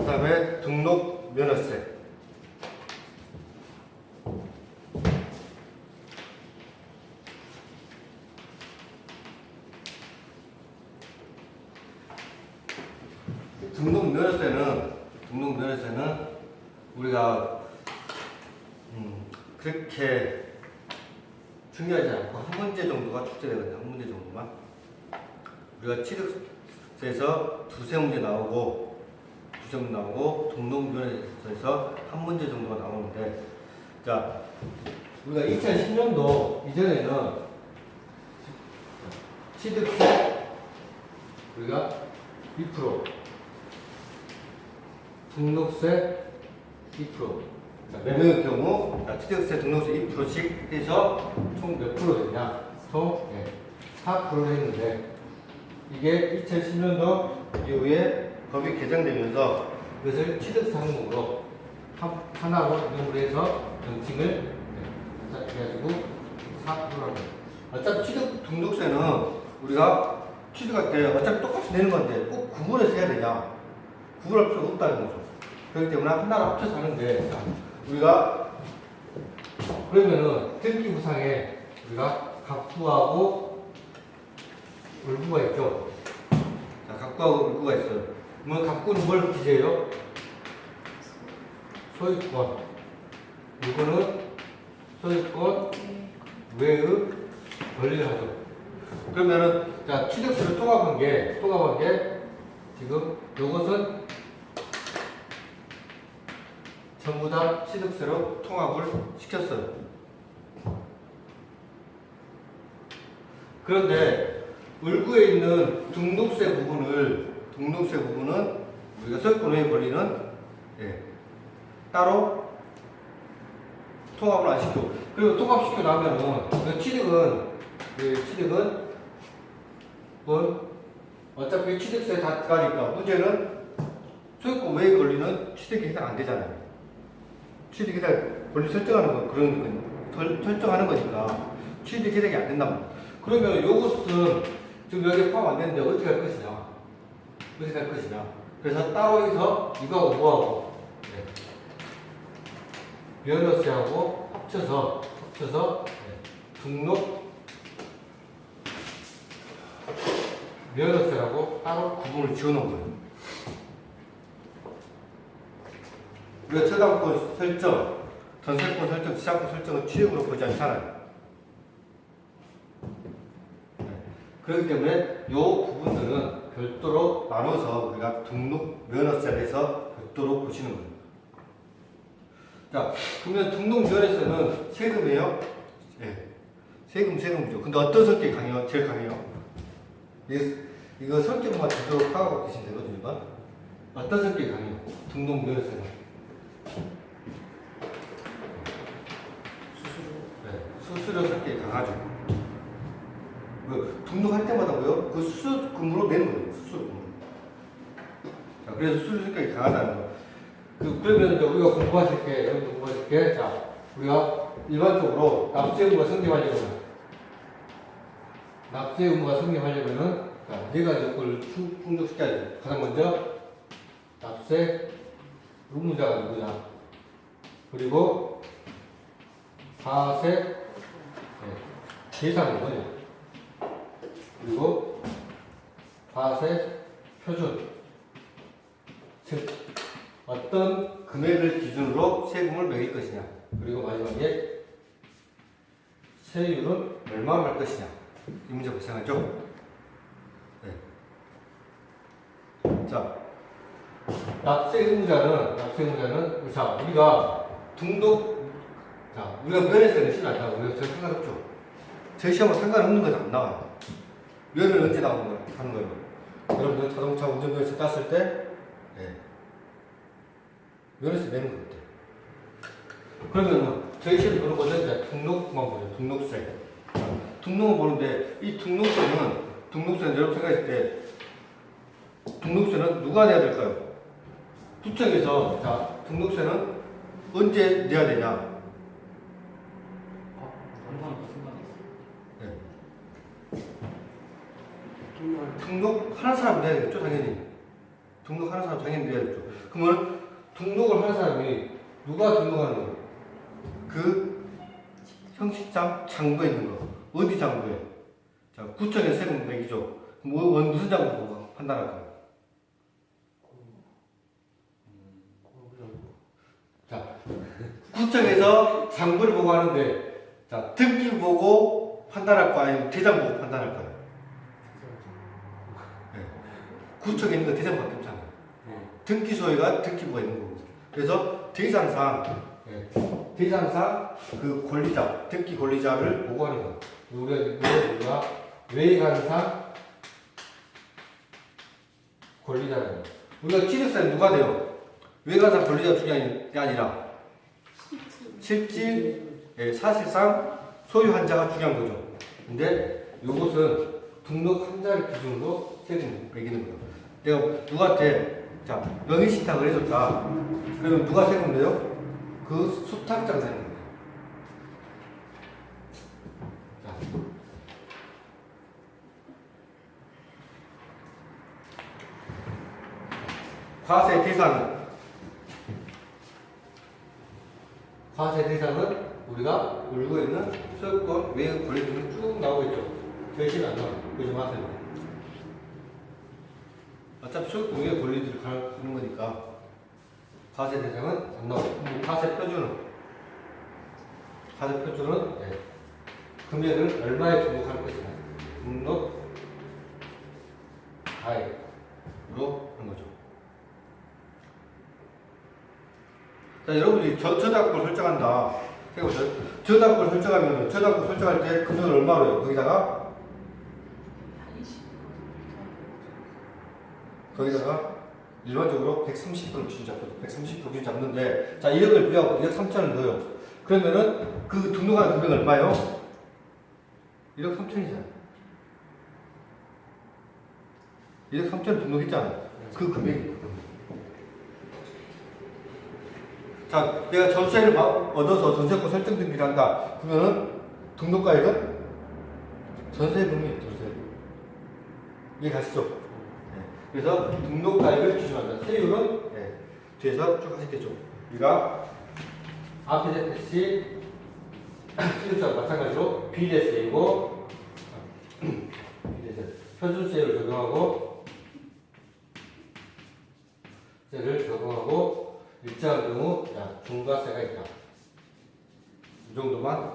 그 다음에 등록 면허세. 등록면허세는 우리가 그렇게 중요하지 않고 한 문제 정도가 출제되거든요. 한 문제 정도만. 우리가 취득세에서 두세 문제 나오고 등록면허세에서 한 문제 정도가 나오는데, 자, 우리가 2010년도 이전에는 취득세 우리가 2%, 등록세 2%. 매매의 경우 취득세 등록세 2%씩 해서 총 몇 프로 되냐? 총 4%를 했는데, 이게 2010년도 이후에 법이 개정되면서 이것을 취득세 항목으로 하나로 인용을 해서 명칭을 해가지고 4%라고. 어차피 취득 등록세는 우리가 취득할 때 어차피 똑같이 내는 건데 꼭 구분해서 해야 되냐? 구분할 필요가 없다는 거죠. 그렇기 때문에 하나로 합쳐서 하는데, 우리가 그러면은 등기부상에 우리가 갑부하고 을부가 있죠. 자, 갑부하고 을부가 있어요. 그러면 갑부는 뭘 기재해요? 소유권. 을부는 소유권 외의 권리를 하죠. 그러면은 자, 취득세를 통합한 게 지금 요것은 전부 다 취득세로 통합을 시켰어요. 그런데 을구에 있는 등록세 부분은 우리가 소유권 외의 권리는 따로 통합을 안 시키고, 그리고 통합시켜 나면은 취득은 어차피 취득세 다 가니까 문제는 소유권 외의 권리는 취득에 해당 안 되잖아요. 취득 해당 권리 설정하는 거, 설정하는 거니까 취득 해당이 안 된단 말이야. 그러면 요것은 지금 여기에 포함 안 되는데 어떻게 할 것이냐? 그래서 따로 해서 이거하고 뭐하고 면허세하고 합쳐서 등록 면허세라고 따로 구분을 지어놓은 거예요. 우리가 처당권 설정, 전세권 설정, 지상권 설정은 취득으로 보지 않잖아요. 그렇기 때문에 이 부분들은 별도로 나눠서 우리가 등록 면허세를 해서 별도로 보시는 거예요. 자, 그러면 등록 면허세는 세금이에요? 세금이죠. 근데 어떤 성격이 강해요? 제일 강해요? 이거 성격만 제대로 파악하고 계시면 되거든요. 어떤 성격이 강해요? 등록 면허세는 수수료 성격이 강하죠. 등록할 때마다 뭐요? 그 수수금으로 내는 거예요. 수수금. 자, 그래서 수수료 성격이 강하다는 거. 그러면 이제 우리가 공부하실 게, 자, 우리가 일반적으로 납세 의무가 성립하려면은, 자, 네 가지 요건을 충족시켜야 돼요. 가장 먼저, 납세 의무자가 누구냐. 그리고, 사세 대상은 뭐냐. 그리고, 사세 표준. 즉, 어떤 금액을 기준으로 세금을 매길 것이냐. 그리고 마지막에 세율은 얼마나 할 것이냐. 이 문제 발생하죠. 자, 납세 의무자는 자, 우리가 면허세는 시험 안 나와요. 우리가 저 상관없죠. 저희 시험은 상관없는 거죠. 안 나와요. 면허는 언제 하는 거예요? 여러분들 자동차 운전면허세 땄을 때 면허세 내는 거 같아요. 그러면 저희 시험 보는 거는 이제 등록만 보죠. 등록세. 등록을 보는데 이 등록세는 여러분 생각했을 때 등록세는 누가 내야 될까요? 구청에서 자, 등록세는 언제 내야 되냐? 등록하는 사람은 내야 되겠죠, 당연히. 등록하는 사람 당연히 내야겠죠. 그러면 등록을 하는 사람이 누가 등록하는 거예요? 그 형식장 장부에 있는 거. 어디 장부에? 자, 구청에 세금 매기죠. 그럼 무슨 장부 보고 판단할까요? 자, 구청에서 장부를 보고 하는데, 자, 등기 보고 판단할 거 아니면 대장 보고 판단할 거예요? 네. 구청에 있는 거 대장밖에 없잖아요. 등기소에가 등기부가 있는 거고. 그래서 대장상 그 권리자, 등기 권리자를 보고하는 거예요. 우리가 외관상 권리자라는 거예요. 우리가 취득세는 누가 돼요? 외관상 권리자 중요한 게 아니라 실질, 사실상 소유한 자가 중요한 거죠. 근데 이것은 등록 한자를 기준으로 세금 매기는 거예요. 내가 누구한테 자 명의신탁을 해줬다. 그러면 누가 세금 내요? 그 수탁자가 내는 거예요. 자. 과세 대상은 우리가 울고 있는 소유권, 외의 권리 등이 쭉 나오고 있죠. 대신 안 나와요. 그러지 마세요. 어차피 소유권, 외의 권리들이 가는 거니까 과세 대상은 안 나와요. 과세 표준은 네. 금액을 얼마에 등록할 것이냐. 등록 가액으로 하는 거죠. 자, 여러분이 저당권 설정한다. 해보세요. 저당권 설정하면, 저당권 설정할 때 금액을 얼마로 해요? 거기다가 일반적으로 130%를 기준 잡거든요. 130% 기준 잡는데, 자, 1억을 비하고 1억 3천을 넣어요. 그러면은 그 등록한 금액은 얼마예요? 1억 3천이잖아요. 1억 3천 등록했잖아요. 그 금액이. 자, 내가 전세를 얻어서 전세권 설정 등기를 한다. 그러면은 등록가액은 전세금이에요, 전세금. 이해가시죠? 네. 그래서 등록가액을 기준한다. 세율은 네. 뒤에서 쭉 하셨겠죠. 우리가 앞에 됐듯이 취득세와 마찬가지로 비례세이고 표준세율을 적용하고 세를 적용하고 일정한 경우 중과세가 있다. 이 정도만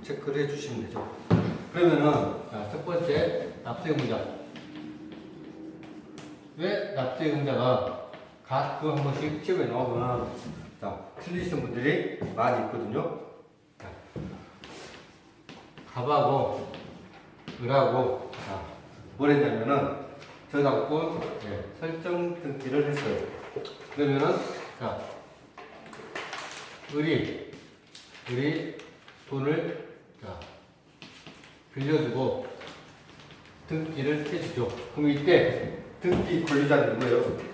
체크를 해주시면 되죠. 그러면은 첫 번째 납세의무자. 왜 납세의무자가 가끔 한 번씩 시험에 나오면 틀리시는 분들이 많이 있거든요. 갑하고 을하고 뭘 했냐면은 저당권 설정 등기를 했어요. 그러면은 을이 돈을 빌려주고 등기를 해주죠. 그럼 이때 등기 권리자는 누구예요?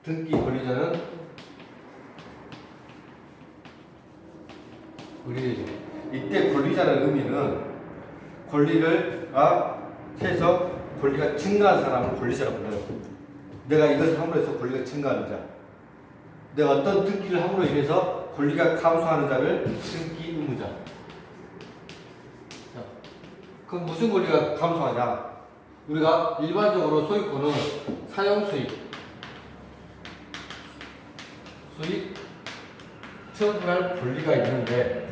등기 권리자는 을이죠. 이때 권리자는 의미는 권리를 해서 권리가 증가한 사람을 권리자라고 불러요. 내가 이것을 함으로 해서 권리가 증가하는 자. 내가 어떤 등기를 함으로 인해서 권리가 감소하는 자를 등기 의무자. 자, 그럼 무슨 권리가 감소하냐? 우리가 일반적으로 소유권은 사용수익, 수익 처분할 권리가 있는데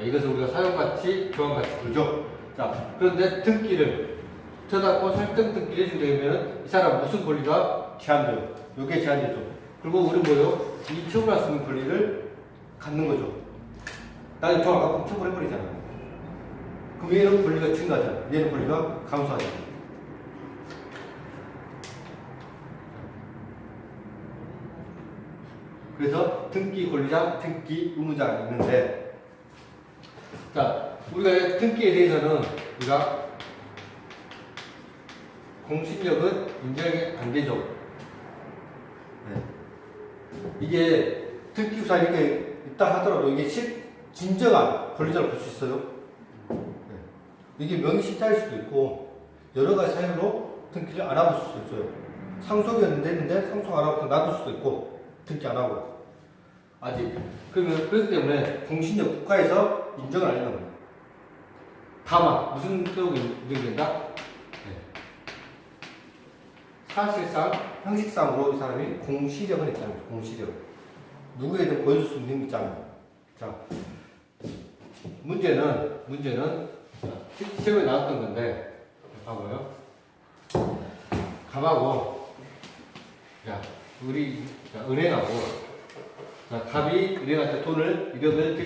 이것을 우리가 사용가치, 교환가치 그죠? 자, 그런데 등기를 저당권 설정 등기를 해주려면 이 사람 무슨 권리가 제한돼요? 이게 제한되죠. 그리고 우리 뭐예요? 이 처분할 수 있는 권리를 갖는 거죠. 나중에 돈 안 갖고 처분해버리잖아. 그럼 얘는 권리가 증가하잖아. 얘는 권리가 감소하잖아. 그래서 등기 권리자, 등기 의무자가 있는데, 자, 우리가 등기에 대해서는 우리가 공신력은 인정이 안 되죠. 네. 이게 등기구사 이렇게 있다 하더라도 이게 진정한 권리자를 볼 수 있어요? 이게 명의신탁일 수도 있고 여러 가지 사유로 등기를 안 하고 있을 수도 있어요. 상속이었는데 했는데 상속 안 하고 놔둘 수도 있고 등기 안 하고 아직. 그러면 그렇기 때문에 공신력 국가에서 인정을 안 해놓는 거예요. 다만 무슨 뜻으로 인정된다? 네. 사실상 형식상으로 이 사람이 공시력은 있다는 거죠. 공시력. 누구에든 보여줄 수 있는 입장이에요. 자, 문제는 시험에 나왔던 건데 봐봐요. 갑하고 우리 은행하고 갑이 은행한테 돈을 1억을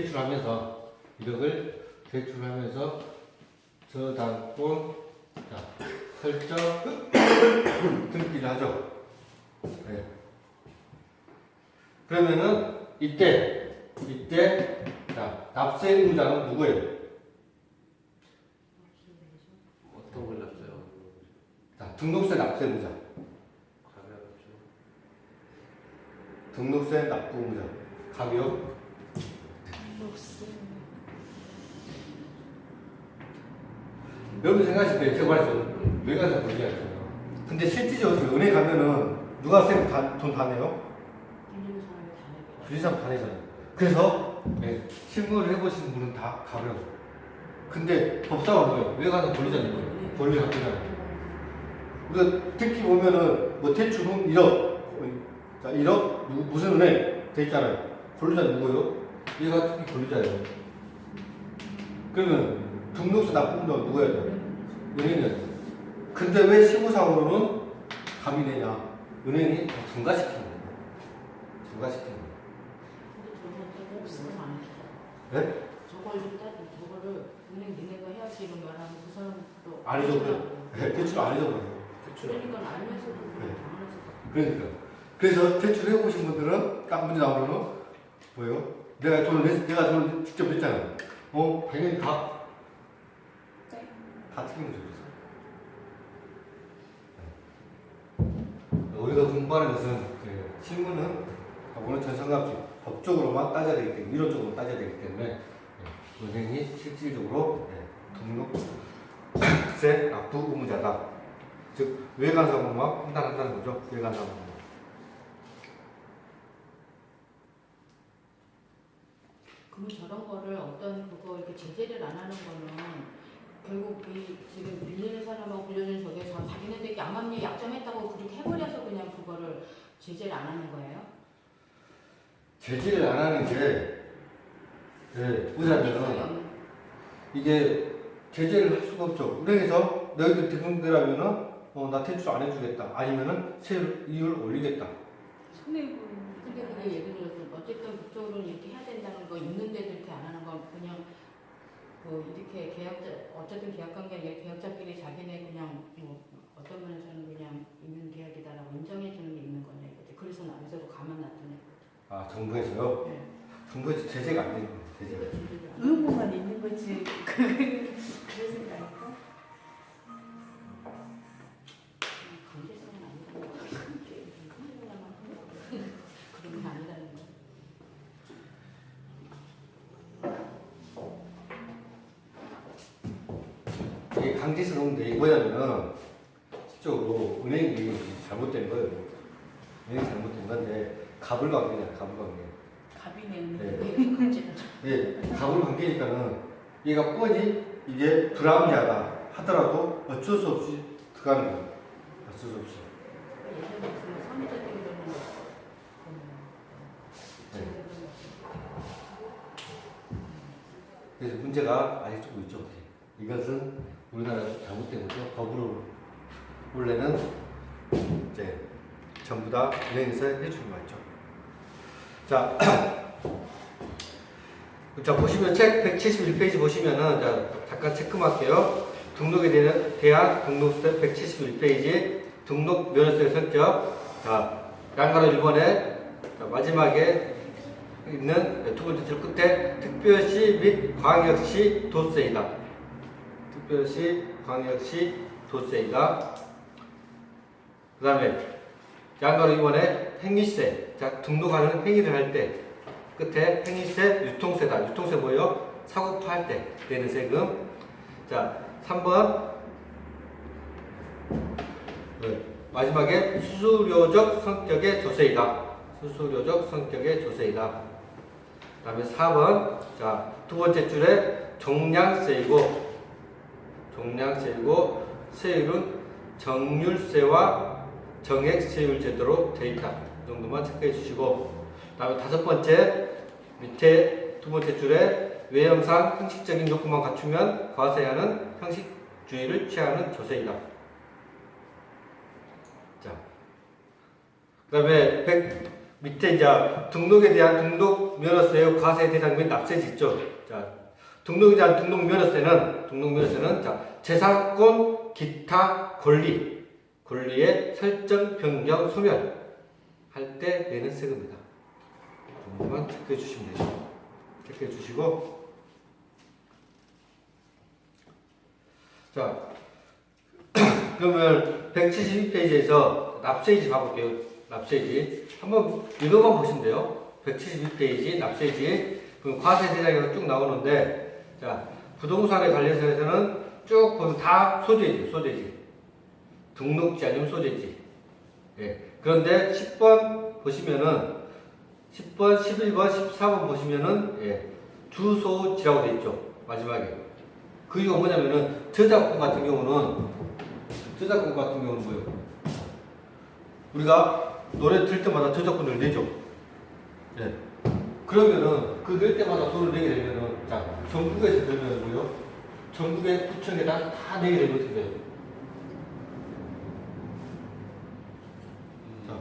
대출하면서 저당권 설정 등기를 하죠. 네. 그러면은 이때 납세 의무자는 누구예요? 어떤 걸 납세요? 등록세 납세 의무자. 등록세 납부 의무자. 갑이요? 여러분 생각하실 때 제가 말했죠. 외관상 보지 않잖아요. 근데 실질적으로 은행 가면은 누가 쌤 돈 다 내요? 빌린 사람 다 내잖아요. 그래서 실무를 해보시는 분은 다 가벼워. 근데 법사가 뭐예요? 외관상 권리자는 거예요. 권리를 갖고 있잖아요. 우리가 특히 보면은 뭐 대출은 1억, 자 1억 무슨 은행 돼 있잖아요. 권리자 누구예요? 얘가 특히 권리자예요. 그러면 등록세 납부금도 누구야 돼요? 은행이야. 근데 왜 실무상으로는 갑이 내냐? 은행이 증가시키는 거예요. 증가시키는 거예요. 네? 저거를 은행 니네가 해야지 이런 말하면 그 사람도 아니죠. 네, 대출 아니죠. 그러니까 알면서도 네. 당하면서 그러니까. 그래서 대출해보신 분들은 딱 문제 나오면은 뭐예요? 내가 돈을 직접 냈잖아요. 당연히 다 책임을 져요. 우리가 공부하는 것은 실무는 오늘 전성값이 법적으로만 따져야 되기 때문에 이론적으로 따져야 되기 때문에 은행이 실질적으로 등록세 납부 의무자다. 즉 외관상으로만 판단한다는 거죠. 외관상으로. 그러면 저런 거를 어떤 그거 이렇게 제재를 안 하는 거는 결국 이 지금 빌리는 사람하고 빌려주는 저기에서 자기네들이 암암리에 약점했다고 그렇게 해버려서 그냥 그거를 제재를 안 하는 거예요? 제재를 안 하는 게 뭐냐면은 이게 제재를 할 수가 없죠. 은행에서 너희들 등록되라면은 나 대출 안 해주겠다. 아니면은 세율 올리겠다. 손해보는. 근데 그게 예를 들어서 어쨌든 법적으로는 이렇게 해야 된다는 거 있는데도 이렇게 안 하는 건 그냥 뭐 이렇게 어쨌든 계약관계 계약자끼리 자기네 그냥 뭐 어떤 면에서는 그냥 있는 계약이다라고 인정해주는 게 있는 거네. 그래서 남에서도 가만 놔두네. 아 정부에서요? 네. 정부에서 제재가 안 되는 거예요. 제재가. 의무만 있는 거지. 그래서 나니까. 강제성은 아니라는 거. 그런 건 아니라는 거. 이게 강제성인데 뭐냐면은 실적으로 은행이 잘못된 거예요. 은행이 잘못된 건데 갑을 관계냐, 갑을 관계. 갑이네. 갑을 관계니까는 얘가 뻔히 이게 불합리하다 하더라도 어쩔 수 없이 들어가는 거예요. 어쩔 수 없이. 예전에 그 선의자들이라는 그래서 문제가 아직 좀 있죠. 이것은 우리나라에서 잘못된 거죠. 법으로 원래는 이제 전부 다 은행에서 해주는 거죠. 자, 자 보시면 책 171페이지 보시면은 잠깐 체크할게요. 등록에 대한 등록세 171페이지 등록 면허세 성격. 자, 양가로 1번에 마지막에 있는 두 번째 줄 끝에 특별시 및 광역시 도세이다. 특별시 광역시 도세이다. 그 다음에 양가로 2번에 행위세. 자, 등록하는 행위를 할 때 끝에 행위세, 유통세다. 유통세 뭐예요? 사고 팔 때 내는 세금. 자, 3번 마지막에 수수료적 성격의 조세이다. 수수료적 성격의 조세이다. 그 다음에 4번 자, 두 번째 줄에 종량세이고 세율은 정률세와 정액세율 제도로 되어 있다. 이 정도만 체크해 주시고 그 다음에 다섯 번째 밑에 두 번째 줄에 외형상 형식적인 요건만 갖추면 과세하는 형식주의를 취하는 조세이다. 자, 그 다음에 밑에 이제 등록에 대한 등록 면허세의 과세 대상 및 납세지 있죠. 자, 등록에 대한 등록 면허세는 자, 재산권 기타 권리의 설정 변경 소멸 할 때 내는 세금이다. 정도만 체크해 주시면 되죠. 체크해 주시고 자 그러면 172페이지에서 납세이지 가볼게요. 납세이지 한번 이거만 보시면 돼요. 172페이지 납세이지 그럼 과세 대상에서 쭉 나오는데 자 부동산에 관련해서는 쭉 보면 다 소재지 등록지 아니면 소재지. 예. 그런데 10번 보시면은 10번, 11번, 14번 보시면은 예. 주소지라고 되어 있죠. 마지막에 그 이유가 뭐냐면은 저작권 같은 경우는 뭐예요? 우리가 노래 들 때마다 저작권을 내죠. 예. 그러면은 그 낼 때마다 돈을 내게 되면은 자 전국에서 들면 뭐예요? 전국의 구청에다 다 내게 되면 어떻게 돼요? 자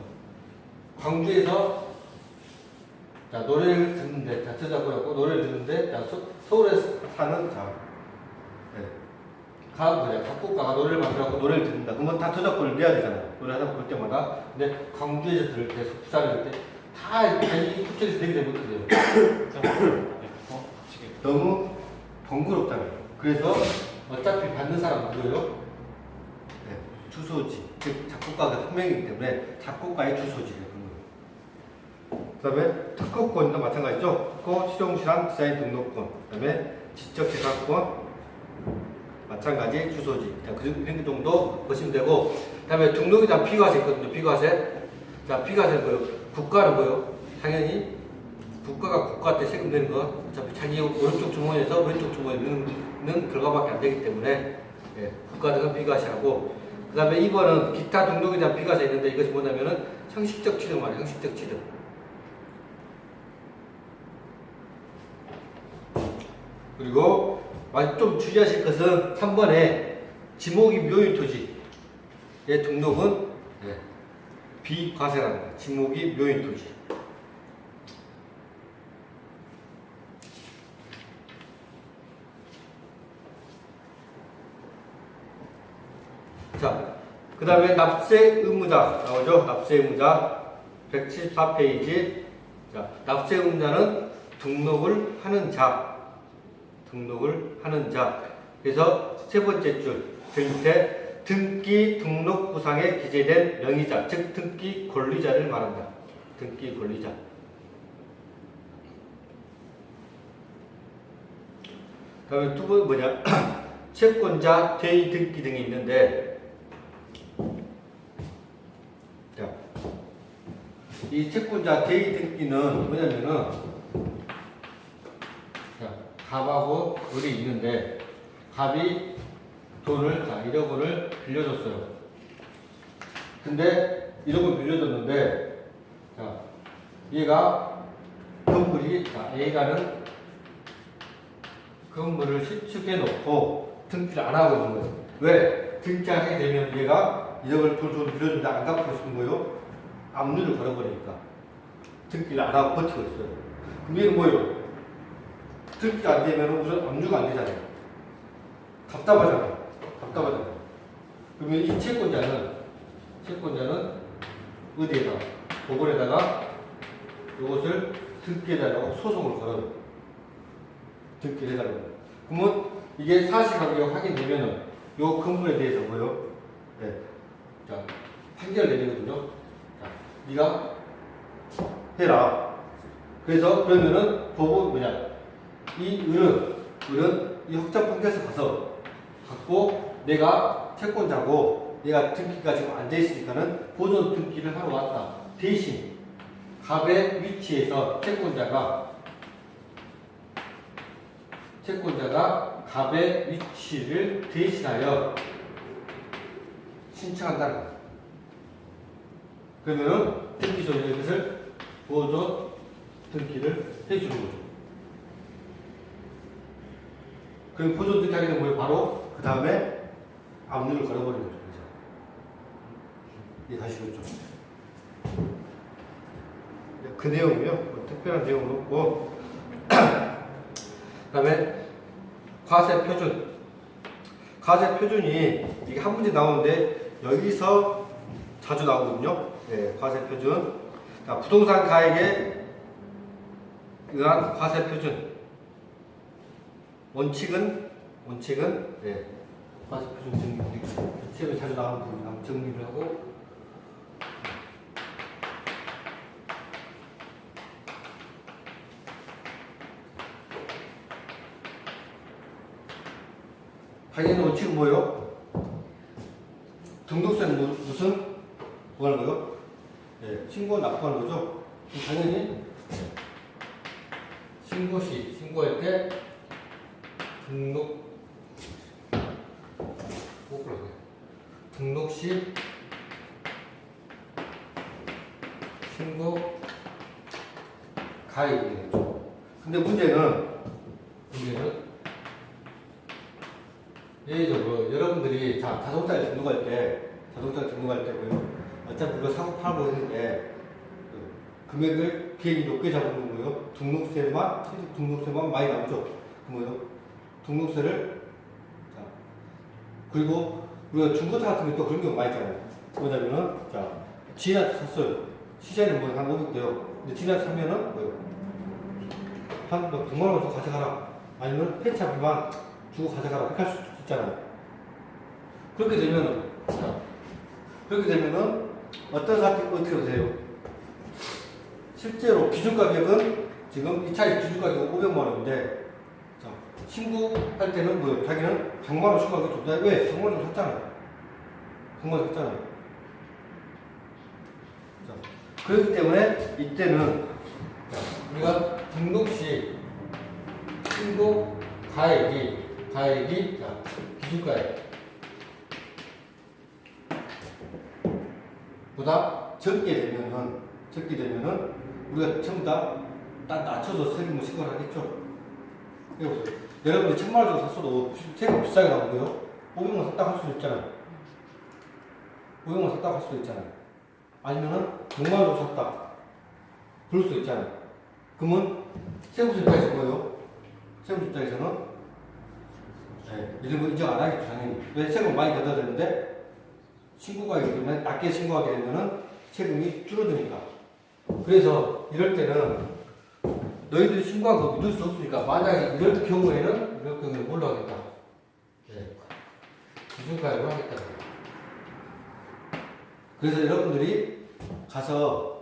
광주에서 자 노래를 듣는데 자 저작권이고 노래를 듣는데 자 서울에 사는 자 작곡가가 노래를 만들어서 노래를 듣는다. 그러면 다 저작권을 내야 되잖아요. 노래하다 볼 때마다. 근데 광주에서 들을 때, 부산에 들을 때, 다 이 구청에서 내게 되면 어떻게 돼요? 너무 번거롭잖아요. 그래서 어차피 받는 사람은 누구예요? 네, 주소지. 즉, 작곡가가 한 명이기 때문에 작곡가의 주소지를 그런 거예요. 그 다음에 특허권도 마찬가지죠. 특허, 실용실험, 디자인 등록권. 그 다음에 지적재산권. 마찬가지 주소지. 자, 그 정도 보시면 되고, 그 다음에 등록에 대한 비과세 있거든요. 비과세. 자, 비과세는 뭐예요? 국가는 뭐예요? 당연히 국가가 국가 때 세금 내는 거 어차피 자기 오른쪽 주머니에서 왼쪽 주머니에 넣는 결과밖에 안 되기 때문에 예, 국가등은 비과세하고, 그 다음에 2번은 기타 등록에 대한 비과세 있는데 이것이 뭐냐면은 형식적 취득 말이에요. 형식적 취득. 그리고 좀 주의하실 것은 3번에 지목이 묘인 토지의 등록은 비과세라는 거예요. 지목이 묘인 토지. 자, 그 다음에 납세 의무자 나오죠? 납세 의무자 174페이지. 자, 납세 의무자는 등록을 하는 자. 그래서 세 번째 줄, 그 밑에 등기 등록 부상에 기재된 명의자, 즉 등기 권리자를 말한다. 등기 권리자. 그 다음에 두 번 뭐냐? 채권자 대의 등기 등이 있는데, 자, 이 채권자 대의 등기는 뭐냐면은 갑하고 을이 있는데 갑이 돈을 1억 원을 빌려줬어요. 근데 1억 원 빌려줬는데 자 얘가 건물이 A가는 건물을 신축해 놓고 등기를 안 하고 있는 거예요. 왜? 등기하게 되면 얘가 1억을 돈을 빌려줬는데 안 갚고 싶은 거예요. 압류를 걸어버리니까 등기를 안 하고 버티고 있어요. 그럼 얘는 뭐예요? 등기가 안 되면 우선 압류가 안 되잖아요. 답답하잖아요. 그러면 이 채권자는 어디에다가 법원에다가 이것을 등기해달라고 소송을 걸어요. 등기를 해달라고. 그러면 이게 사실관계가 확인되면은 요 건물에 대해서 뭐요? 네. 자, 판결 내리거든요. 자, 네가 해라. 그래서 그러면은 법원 뭐냐? 이 을은 이 확정 판결서 가서 갖고 내가 채권자고 내가 등기가 지금 안 돼 있으니까는 보존 등기를 하러 왔다. 대신 갑의 위치에서 채권자가 갑의 위치를 대신하여 신청한다는 거예요. 그러면은 등기소에 이것을 보존 등기를 해주는 거죠. 그럼 보존 등기 하게 되면 뭐예요? 바로 그 다음에 압류를 걸어버리는 거죠. 이해가시겠죠? 그 내용이요. 뭐 특별한 내용은 없고 그 다음에 과세 표준. 과세 표준이 이게 한 문제 나오는데 여기서 자주 나오거든요. 네, 과세 표준. 자, 부동산 가액에 의한 과세 표준. 원칙은 네, 과세 표준 정리. 시험에 자주 나오는 부분 한번 정리를 하고. 당연히 원칙은 뭐예요? 등록세는 무슨? 뭐 하는 거요? 네, 신고 납부하는 거죠? 당연히 신고할 때 등록 시 신고 가입이 되죠. 근데 문제는 예외적으로 여러분들이 자동차를 등록할 때 뭐예요? 어차피 우리가 사고 팔고 했는데 금액을 비행이 높게 잡는 거예요. 등록세만 많이 나오죠. 그 뭐예요? 등록세를 그리고 우리가 중고차 같은 게 또 그런 경우 많이 있잖아요. 뭐냐면은 지인한테 샀어요. 시세는 뭐 한 500대요. 근데 지인한테 사면은 뭐예요? 한 100만 원 주고 가져가라. 아니면 폐차비만 주고 가져가라. 이렇게 할 수도 있잖아요. 그렇게 되면은 어떤 사태 어떻게 보세요? 실제로 기준 가격은 지금 이 차의 기준 가격은 500만 원인데 신고할 때는 뭐예요? 자기는 100만 원 신고하기 좋다. 왜? 100만 원 샀잖아요. 100만 원 샀잖아요. 그렇기 때문에 이때는 우리가 등록 시 신고 가액이 기준가액 보다 적게 되면은 우리가 전부 다 낮춰서 세금을 신고를 하겠죠. 여러분들, 여러분이 1000만 원 주고 샀어도 세금 비싸게 나오고요. 500만 원 샀다고 할 수도 있잖아요. 500만 원 샀다고 할 수도 있잖아요. 아니면은 100만 원 주고 샀다. 그럴 수도 있잖아요. 그러면 세무서 입장에서 뭐예요? 세무서 입장에서는 이런 거 인정 안 하겠죠, 당연히. 왜 세금 많이 걷어야 되는데 신고가이기 때문에 낮게 신고하게 되면은 세금이 줄어드니까. 그래서 이럴 때는 너희들이 신고한 거 믿을 수 없으니까 만약에 이럴 경우에는 뭘로 하겠다? 기준가액으로 하겠다. 그래서 여러분들이 가서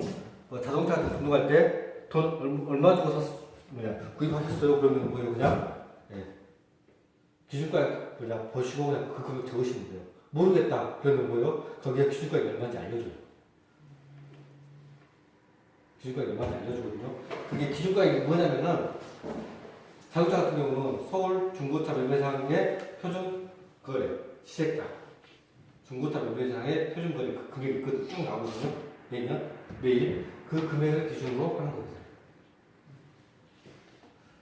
자동차 등록할 때 돈 얼마 주고 구입하셨어요? 그러면 뭐예요? 그냥 기준가액 그냥 보시고 그냥 그 금액 적으시면 돼요. 모르겠다. 그러면 뭐예요? 거기에 기준가액이 얼마인지 알려줘요. 기준가액이 얼마인지 알려주거든요. 그게 기준가액이 뭐냐면은 자동차 같은 경우는 서울 중고차 매매상의 표준 거래 시세가 중고차 매매상의 표준 거래 그 금액이 쭉 나오거든요. 매일 그 금액을 기준으로 하는 겁니다.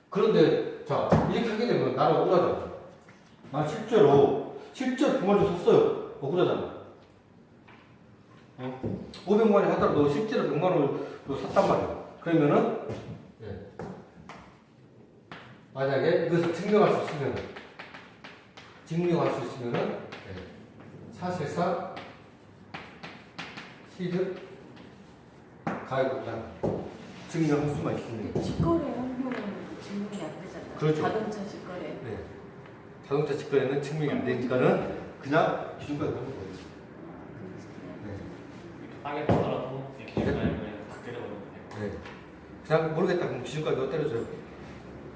그런데 이렇게 하게 되면 나는 억울하잖아. 난 실제로 9만 원 샀어요. 억울하잖아. 500만 원이 하더라도 실제로 100만 원을 샀단 말이야. 그러면은 만약에 이것을 증명할 수 있으면은 사실상 시득 가액보다 증명할 수만 있습니다. 직거래 환경은 증명이 안 되잖아요. 그렇죠. 자동차 직거래. 네. 자동차 직거래는 증명이 안 되니까는 그냥 기준가액 하는 거예요. 땅에 보더라도 기준가액을 딱 때려버리면 돼요. 네. 그냥 모르겠다. 그럼 기준가액 몇 때려줘요.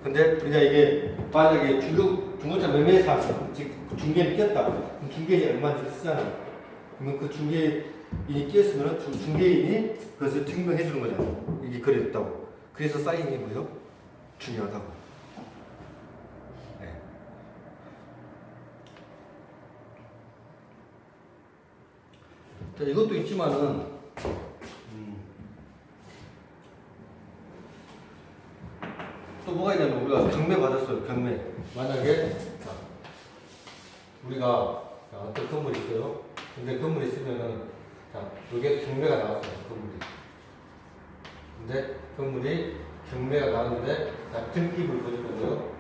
근데 우리가 이게 만약에 중고차 매매사 중개인이 끼었다. 그럼 중개인이 얼마인지 쓰잖아. 그러면 그 중개인이 끼었으면 중개인이 그것을 증명해 주는 거잖아. 이게 거래됐다고. 그래서 사인이 뭐예요? 중요하다고. 네. 자, 이것도 있지만은 또 뭐가 있냐면 우리가 경매 받았어요. 경매. 만약에 자, 우리가 자, 어떤 건물이 있어요. 근데 건물이 있으면은 자, 이게 경매가 나왔어요. 건물이. 근데 건물이 경매가 나왔는데 자, 등기부를 거줄 건데요.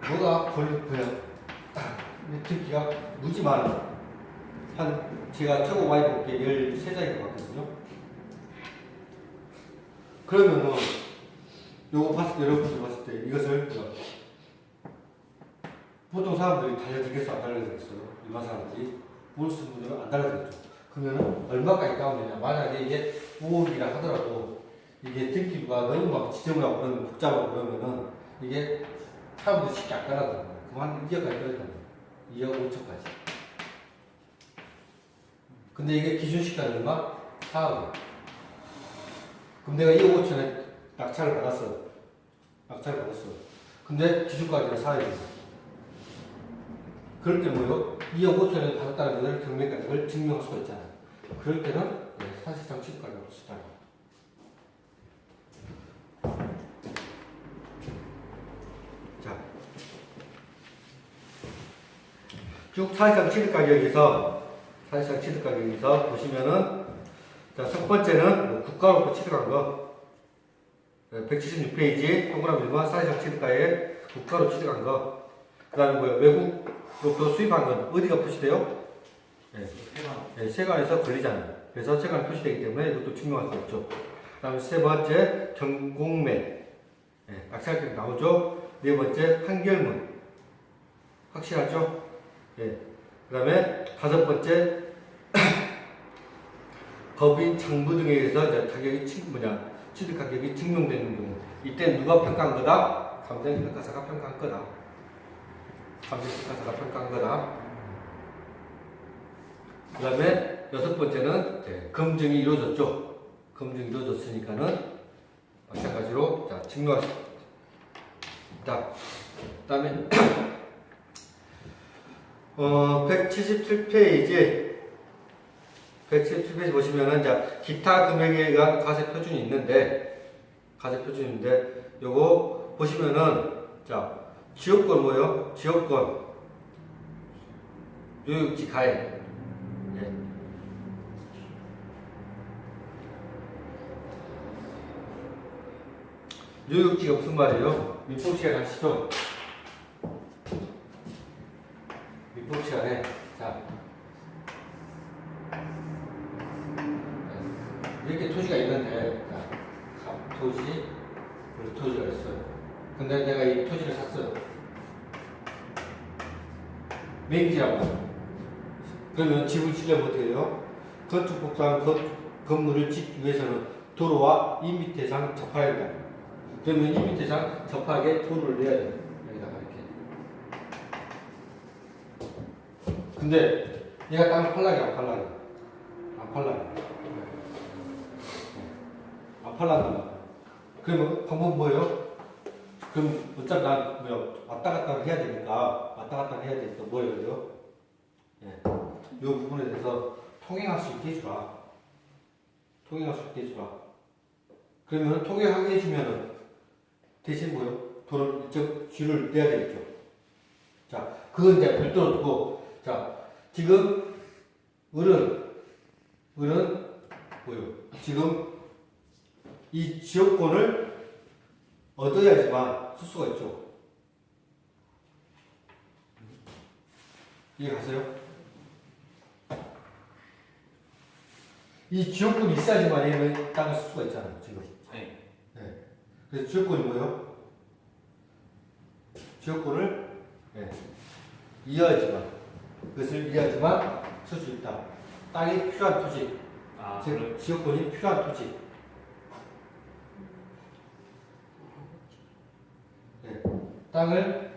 뭐가 그냥 이 등기가 무지 많아. 한 제가 최고 많이 볼 게 13장인 것 같거든요. 그러면은 요거 봤을 때, 여러분들 봤을 때 이것을 보통 사람들이 달려들겠어, 안 달려들겠어요? 일반 사람들이 볼 수 있는 분들은 안 달려들겠죠. 그러면 얼마까지 까면 되냐? 만약에 이게 5억이라 하더라도 이게 등기부가 너무 막 지정을 하고 그러면 복잡하고 그러면은 이게 사람들이 쉽게 안 깔아들어요. 그럼 한 2억까지 깔아야 됩니다. 2억 5천까지. 근데 이게 기준 시가는 얼마? 4억. 그럼 내가 2억 5천에 낙찰을 받았어. 낙찰을 받았어. 근데 기준가격은 4억이야. 그럴 때 뭐요? 2억 5천에 받았다는 것을 경매가격을 증명할 수가 있잖아요. 그럴 때는 사실상 취득가격을 쓰다. 자, 쭉 사실상 취득가격에서 보시면은 자, 첫 번째는 뭐 국가로부터 취득한 거 176페이지 동그라미 1번 사실상 취득가에 국가로 취득한 거. 그 다음에 뭐예요? 외국으로부터 수입한 건 어디가 표시돼요? 네, 세관에서 걸리잖아요. 그래서 세관이 표시되기 때문에 이것도 증명할 수 없죠. 그 다음에 세 번째 경공매. 네, 낙찰가격 나오죠. 네 번째 판결문. 확실하죠? 네. 그 다음에 다섯 번째 법인 장부 등에 의해서 가격이 취득 가격이 증명되는 경우. 이때 누가 평가한 거다? 감정평가사가 평가한 거다. 감정평가사가 평가한 거다. 그 다음에 여섯 번째는 검증이 이루어졌죠. 검증이 이루어졌으니까는 마찬가지로 자, 증명할 수 있다. 그 다음에 177페이지 보시면은 자, 기타 금액에 의한 과세 표준이 있는데 요거 보시면은 자, 지역권 뭐예요? 지역권 요육지 가액. 예. 요육지가 무슨 말이에요? 민법 시간에 하시죠. 민법 시간에 자, 이렇게 토지가 있는데 자, 토지 그리고 토지가 있어요. 근데 내가 이 토지를 샀어요. 매기지라고. 그러면 집을 지려면 어떻게 돼요? 건축법상 건물을 짓기 위해서는 도로와 2m 이상 접해야 된다. 그러면 2m 이상 접하게 도로를 내야 돼요. 여기다가 이렇게. 근데 얘가 땅을 팔락이 안 팔락이? 안 팔락이. 안 팔락이. 그러면 방법은 뭐예요? 그럼 어차피 난 왔다 갔다 해야 되니까 뭐예요? 예. 이 부분에 대해서 통행할 수 있게 해주라. 그러면 통행하게 해주면은 대신 뭐예요? 도로 이쪽 쥐를 내야 되겠죠. 자, 그건 이제 별도로 두고, 자, 지금 을은 뭐예요? 지금 이 지역권을 얻어야지만 쓸 수가 있죠. 이해 가세요? 이 지역권이 있어야지만 얘는 땅을 쓸 수가 있잖아요, 지금. 네. 네. 그래서 지역권이 뭐예요? 지역권을 그것을 이해하지만 쓸 수 있다. 땅이 필요한 토지. 즉, 지역권이 필요한 토지. 네. 땅을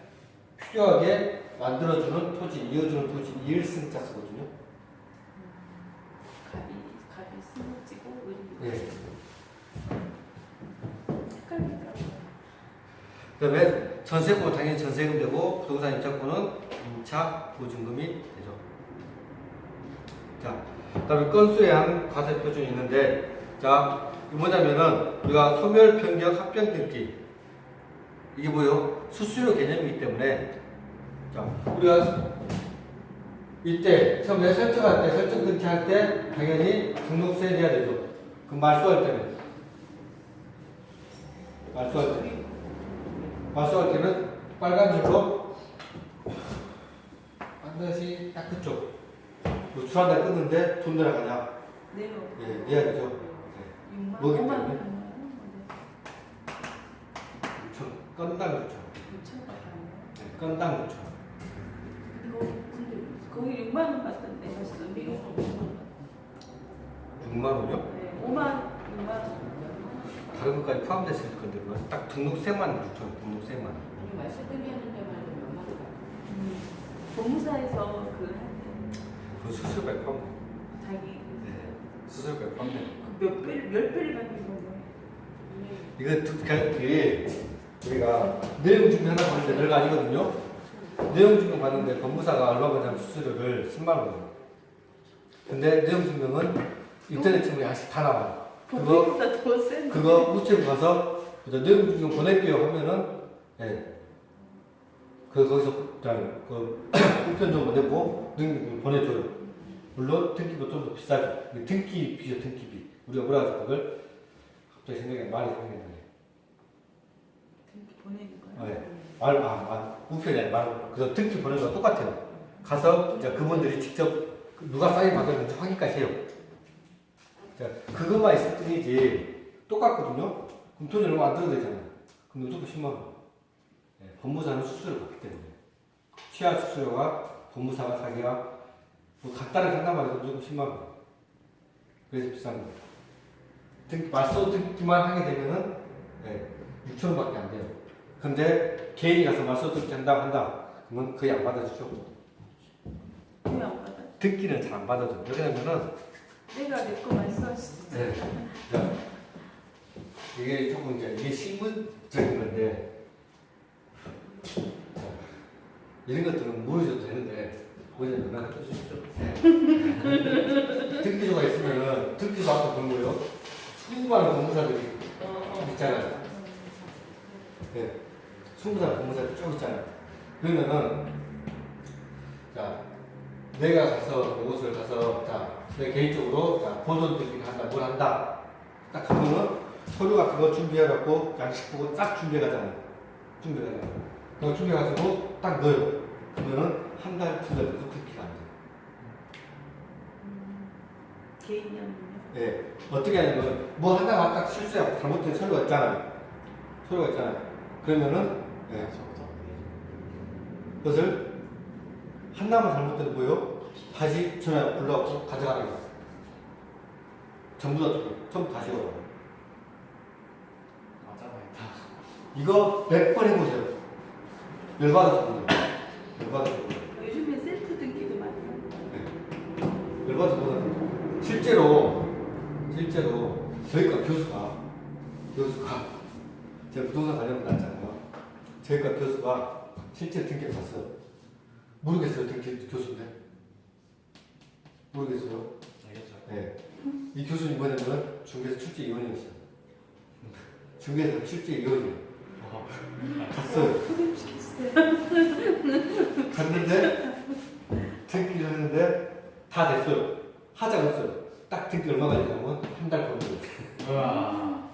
필요하게 만들어주는 토지, 이어주는 토지, 이을승자 쓰거든요. 갑이 스무지고 예. 헷갈리더라고요. 그다음에 전세금은 당연히 전세금 되고 부동산 임차권은 임차 보증금이 되죠. 자, 그다음에 건수에 한 과세 표준이 있는데, 자, 이게 뭐냐면은 우리가 소멸 변경 합병 등기, 이게 뭐요? 수수료 개념이기 때문에, 자, 우리가 이때 처음에 설정할 때, 설정 등기할 때 당연히 등록세 내야 되죠. 그 말소할 때는, 말소할 때는 빨간 줄로 반드시 딱 그쪽 출한다 끊는데 돈 들어가냐? 내요. 예, 내야 되죠. 6만 뭐기 5만 때문에? 원. 6천, 건당 6천. 6천밖에 안 돼요. 네, 건당 6천. 이거 근데 거의 6만 원 받던데 말씀이. 6만 원이요? 네, 5만 6만 원. 다른 것까지 포함됐을 건데, 딱 등록세만 6천, 등록세만. 아니 말씀 등기하는 데만 몇만 원 받고. 법무사에서 그 할 때 그 수수료까지 포함돼. 자기 네, 수수료까지 포함돼. 몇 배를 받는 거예요. 이거 이게 우리가 내용 증명 하나 받는데 별거 아니거든요. 내용 증명 받는데 법무사가 얼마 받냐면 수수료를 10만 원이에요. 근데 내용 증명은 인터넷 증명이 아직 다 나와요. 법무보다 더 센. 그거 우체국 가서 내용 증명 보낼게요 하면은, 예. 거기서 그 우편좀 보내고 등기 보내줘요. 물론 등기비 좀 더 비싸죠. 등기비죠, 등기비. 우리가 뭐라 하죠 그걸? 갑자기 말이 생각이 나네. 보내는 거예요? 네. 우편이 아니라 그래서 등기 보내는 거 똑같아요. 가서 이제 그분들이 직접 누가 사인 받았는지 확인까지 해요. 자, 그것만 있을 뿐이지 똑같거든요. 그럼 돈이 얼마 안 들어도 되잖아요. 그럼 무조건 10만 원. 네, 법무사는 수수료를 받기 때문에. 취하 수수료가 법무사가 자기가 뭐 간단하게 한단 말이죠. 무조건 10만 원. 그래서 비싼 거예요. 말소 등기만 하게 되면은, 네, 6천 원밖에 안 돼요. 근데 개인이 가서 말소 등기 한다. 그러면 거의 안 받아주죠. 왜 안 받아? 등기는 잘 안 받아줘요. 왜냐면은, 내가 내 거만 써왔어. 네. 자, 이게 조금 이게 실무적인 건데, 자, 이런 것들은 모르셔도 되는데, 뭐냐면은, 등기소가 있으면은, 등기소 앞에 보는 거요. 수많은 법무사들이 있잖아요. 네. 수많은 법무사들이 쭉 있잖아요. 그러면은, 자, 내가 가서, 옷을 가서, 자, 내 개인적으로, 자, 보존 등기를 한다, 뭘 한다. 딱 하면은, 서류 같은 거 준비해갖고, 양식 보고 딱 준비해가잖아요. 준비해가잖아요. 그거 준비해가지고 딱 넣어요. 그러면은, 한 달, 두 달 계속 등기가 안 돼요. 개인이었는요? 예. 어떻게 하냐면, 뭐 하다가 딱 실수하고 잘못된 서류가 있잖아요. 서류가 있잖아요. 그러면은, 예. 그것을 하나만 잘못돼도 뭐요? 다시 전화 불러갖고 가져가라. 전부 다 전부 다시 오라. 맞아봐야겠다. 이거 100번 해보세요. 열받아서 보세요. 열받아서 보세요. 요즘에 셀프 등기도 많이 하고. 열받아서 보세요. 실제로 저희과 교수가 제가 부동산 관련 나왔잖아요. 저희과 교수가 실제 등기를 봤어요. 모르겠어요. 등기 교수인데. 모르겠어요. 알겠죠. 네. 이 교수님 뭐냐면 중개사 출제 이원이었어요. 중개사 출제 이원이에요. 갔어요. 소개시켰어요. 갔는데 등기를 했는데 다 됐어요. 하자가 없어요. 딱 등기 얼마 걸리냐면 한 달 걸려요. 우와.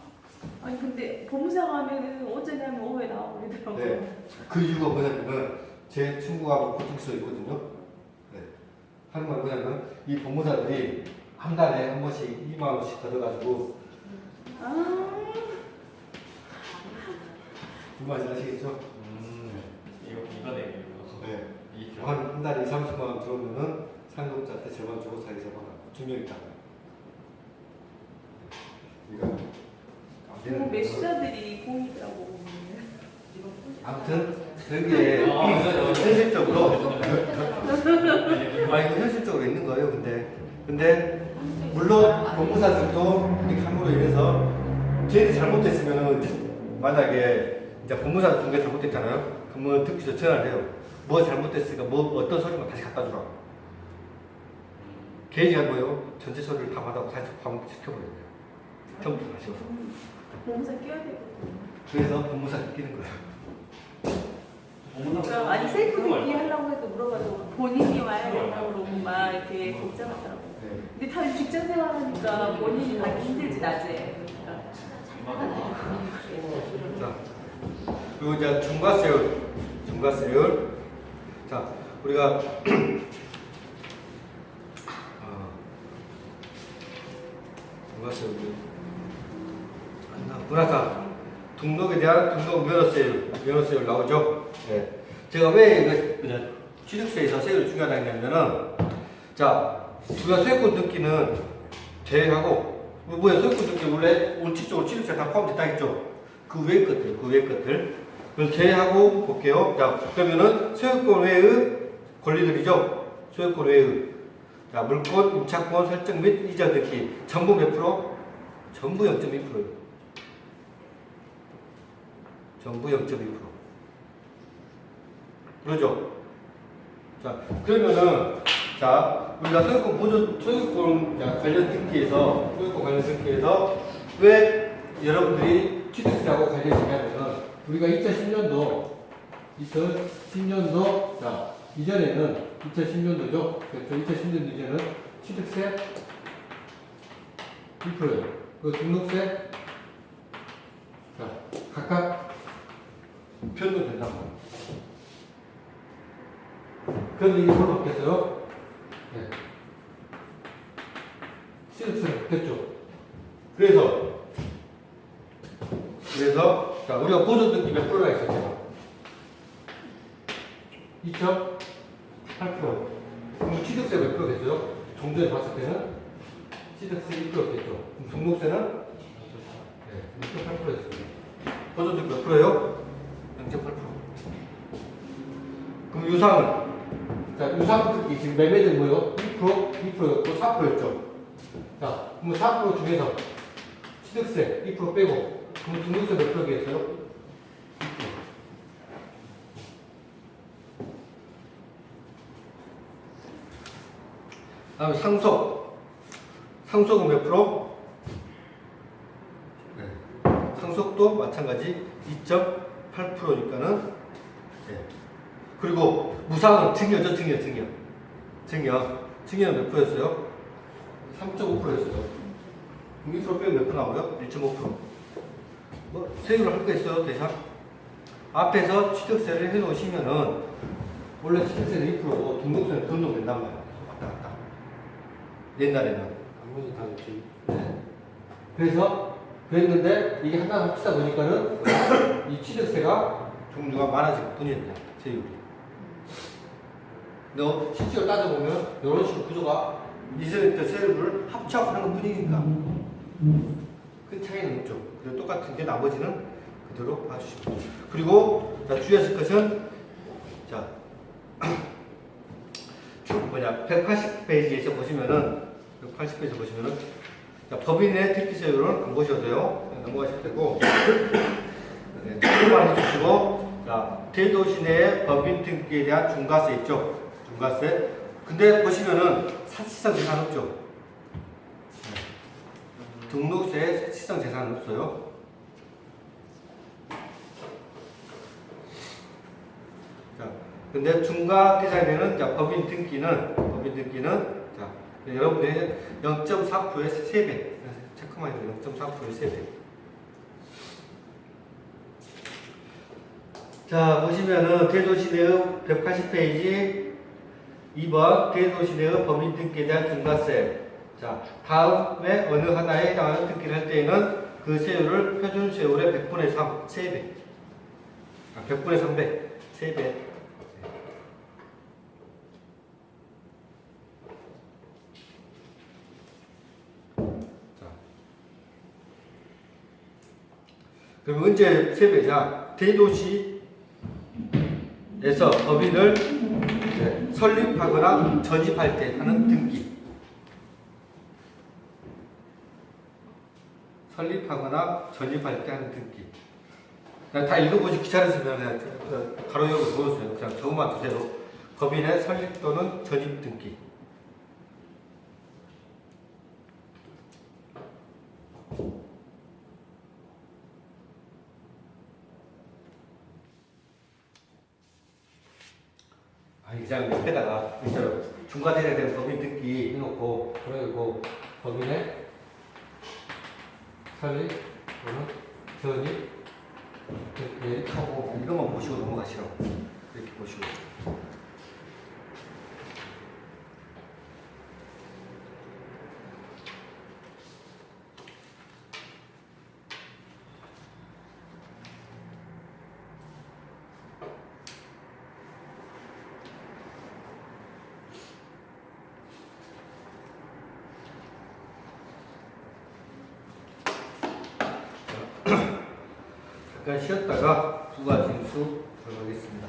아니 근데 법무사가 하면은 어쩌냐 하면 오후에 나오고 그러더라고요. 네. 그 이유가 뭐냐면은 제 친구가 고등학교 있거든요. 네. 하는 말 뭐냐면 이 법무사들이 한 달에 한 번씩 2만 원씩 걷어가지고 그 말씀 아시겠죠? 이거 내기 이거. 네. 이 한 달에 30만 원 들어오면은 상급자한테 절반 주고 자기 절반 갖고 2명 있다. 이거 그리고 매수자들이 공이더라고. 아무튼 여기에 맞아요. 현실적으로 근데 물론 법무사들도 이렇게 함으로 인해서 저희들이 잘못됐으면은 만약에 이제 법무사 중에 잘못됐잖아요. 그러면 듣기서 전화를 해요. 뭐 잘못됐으니까 뭐 어떤 서류만 다시 갖다 주라. 개인이 뭐예요? 전체 서류를 다 받아고 다시 반복시켜버려요. 처음부터 다시. 공사 끼워야 되거든요. 그래서 법무사 끼는 거예요. 그러니까 아니 셀프 듣기 하려고 해도 물어봐도 본인이 와야 된다고 그러고 막 이렇게 복잡하더라고. 네. 근데 다 직장 생활하니까 본인이 가기 힘들지 낮에. 자, 그리고 이제 중과세율. 자, 우리가 중과세율. 문화사 등록에 대한 등록 면허세율 나오죠. 네. 제가 왜 이거 취득세에서 세율이 중요하다 했냐면은, 자, 우리가 소유권 등기는 제외하고, 뭐야, 소유권 등기 원래 원칙적으로 취득세 다 포함됐다 했죠. 그 외의 것들. 그걸 제외하고 볼게요. 자, 그러면은 소유권 외의 권리들이죠. 소유권 외의. 자, 물권, 임차권 설정 및 이전 등기. 전부 몇 프로? 전부 0.2%예요. 전부 0.2%. 그러죠? 자, 그러면은, 자, 우리가 소유권 관련 등기에서, 왜 여러분들이 취득세하고 관련이냐면은, 우리가 2010년도, 자, 이전에는, 2010년도죠? 그렇죠? 2010년도 이전은 취득세 2%예요. 그 등록세, 자, 각각 변동된단 말이에요. 그런데 이게 뭘로 바뀌었어요? 네. 취득세로 바뀌었죠. 그래서, 자, 우리가 보존등기 몇 프로가 있었죠? 2.8%. 그럼 취득세 몇 프로 됐어요? 좀 전에 봤을 때는 취득세 1%겠죠. 그럼 등록세는? 네, 6.8%였습니다. 보존등기 몇 프로예요? 0.8%. 그럼 유상은? 자, 유상등기 지금 매매된 뭐예요? 2%였고 4%였죠. 자, 그럼 4% 중에서 취득세 2% 빼고, 그럼 등록세 몇 프로겠어요? 2%. 다음에 상속은 몇 프로? 네. 상속도 마찬가지 2.8%니까는 네. 그리고 무상은 증여죠. 증여는 몇 프로였어요? 3.5%였어요. 2% 빼면 몇 프로 나오고요? 1.5%. 뭐 세율을 할 거 있어요, 대상? 앞에서 취득세를 해놓으시면은 원래 취득세는 2%고 등록세는 변동된단 말이에요. 왔다 갔다. 옛날에는. 나머지 다 있지. 네. 그래서 그랬는데 이게 하나 합치다 보니까는 이 취득세가 종류가 많아질 뿐이었죠. 세율이. 근데 실제로 따져보면 이런 식으로 구조가 이전에 세율을 합쳐서 하는 것 뿐이니까 큰 차이는 없죠. 그리고 똑같은데 나머지는 그대로 봐주시면 돼요. 그리고 자, 주의하실 것은 자 180페이지에서 보시면은 자, 법인의 특기세율은 안 보셔도 돼요. 넘어가셔도 되고 네, 참고만 해주시고 자, 대도시 내의 법인 등기에 대한 중과세 있죠. 중과세. 근데 보시면은 사실상 재산 없죠. 네. 등록세에 사실상 재산은 없어요. 자, 근데 중과 대상이 되는 자, 법인 등기는 자, 여러분들이 0.4%의 3배. 체크만 해도 0.4%의 3배. 자, 보시면은 대도시 내의 180페이지 2번 대도시 내의 법인 등기에 대한 중과세. 자, 다음에 어느 하나에 해당하는 등기를 할 때에는 그 세율을 표준세율의 100분의 3, 3배. 100분의 3배, 3배. 그럼 언제 3배냐? 대도시에서 법인을 설립하거나 전입할 때 하는 등기. 설립하거나 전입할 때 하는 등기. 그냥 다 읽어보시 귀찮으시면 그냥 바로 여기 보여주세요. 그냥 저것만 두세요. 법인의 설립 또는 전입 등기. 그냥 옆에다가 중과제에 대한 법인 등기 해놓고 그리고 법인의 설립 또는 전입 이렇게 하고 이것만 보시고 넘어가시라고 이렇게 보시고. 잠깐 쉬었다가 부가 진수 들어가겠습니다.